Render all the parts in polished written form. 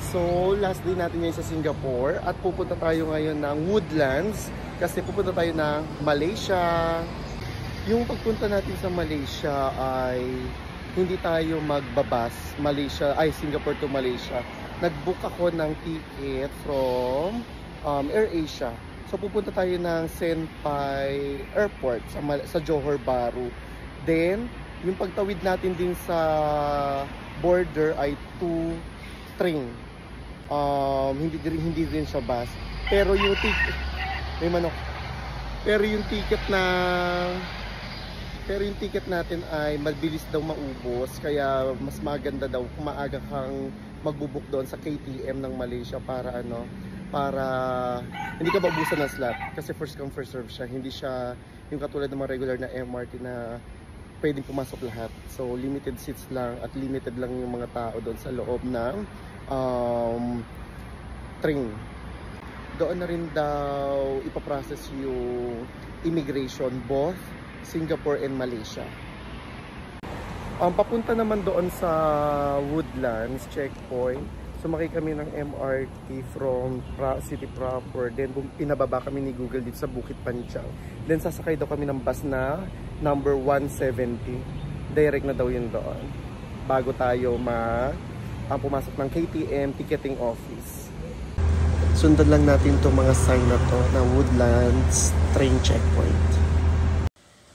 So, last day natin ngayon sa Singapore at pupunta tayo ngayon ng Woodlands kasi pupunta tayo ng Malaysia. Yung pagpunta natin sa Malaysia ay hindi tayo magbabas Singapore to Malaysia. Nag-book ako ng ticket from AirAsia. So, pupunta tayo ng Senpai Airport sa Johor Bahru. Then, yung pagtawid natin din sa border ay 2 train. Hindi din siya bus. Pero yung ticket may manok. Pero yung ticket natin ay mabilis daw maubos, kaya mas maganda daw kung maaga kang magbubuk doon sa KTM ng Malaysia para hindi ka maubusan ng slot kasi first come first serve siya. Hindi siya yung katulad ng mga regular na MRT na pwedeng pumasok lahat. So limited seats lang at limited lang yung mga tao doon sa loob ng train. Doon na rin daw ipaprocess yung immigration both Singapore and Malaysia. Papunta naman doon sa Woodlands checkpoint. Sumakay kami ng MRT from city proper. Then pinababa kami ni Google dito sa Bukit Panchang. Then sasakay daw kami ng bus na number 170. Direct na daw yun doon. Bago tayo pumasok ng KTM ticketing office. Sundan lang natin itong mga sign na to na Woodlands train checkpoint.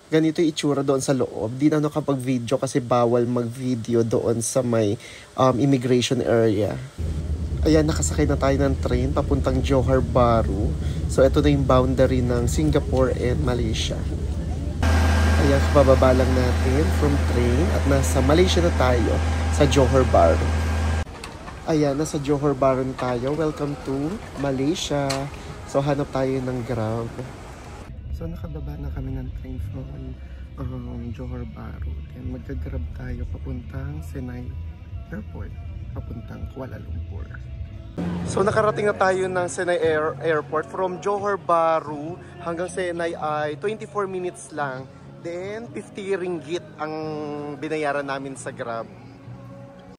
Ganito yung itsura doon sa loob. Di na nakapag-video kasi bawal mag-video doon sa may immigration area. Ayan, nakasakay na tayo ng train papuntang Johor Bahru. So, ito na yung boundary ng Singapore and Malaysia. Ayan, bababa lang natin from train at nasa Malaysia na tayo sa Johor Bahru. Ayan, nasa Johor Bahru na tayo. Welcome to Malaysia. So, hanap tayo ng Grab. So, nakababa na kami ng train from Johor Bahru. Then, magka-grab tayo papuntang Senai Airport, papuntang Kuala Lumpur. So, nakarating na tayo ng Senai Airport. From Johor Bahru hanggang Senai ay 24 minutes lang. Then, 50 ringgit ang binayaran namin sa Grab.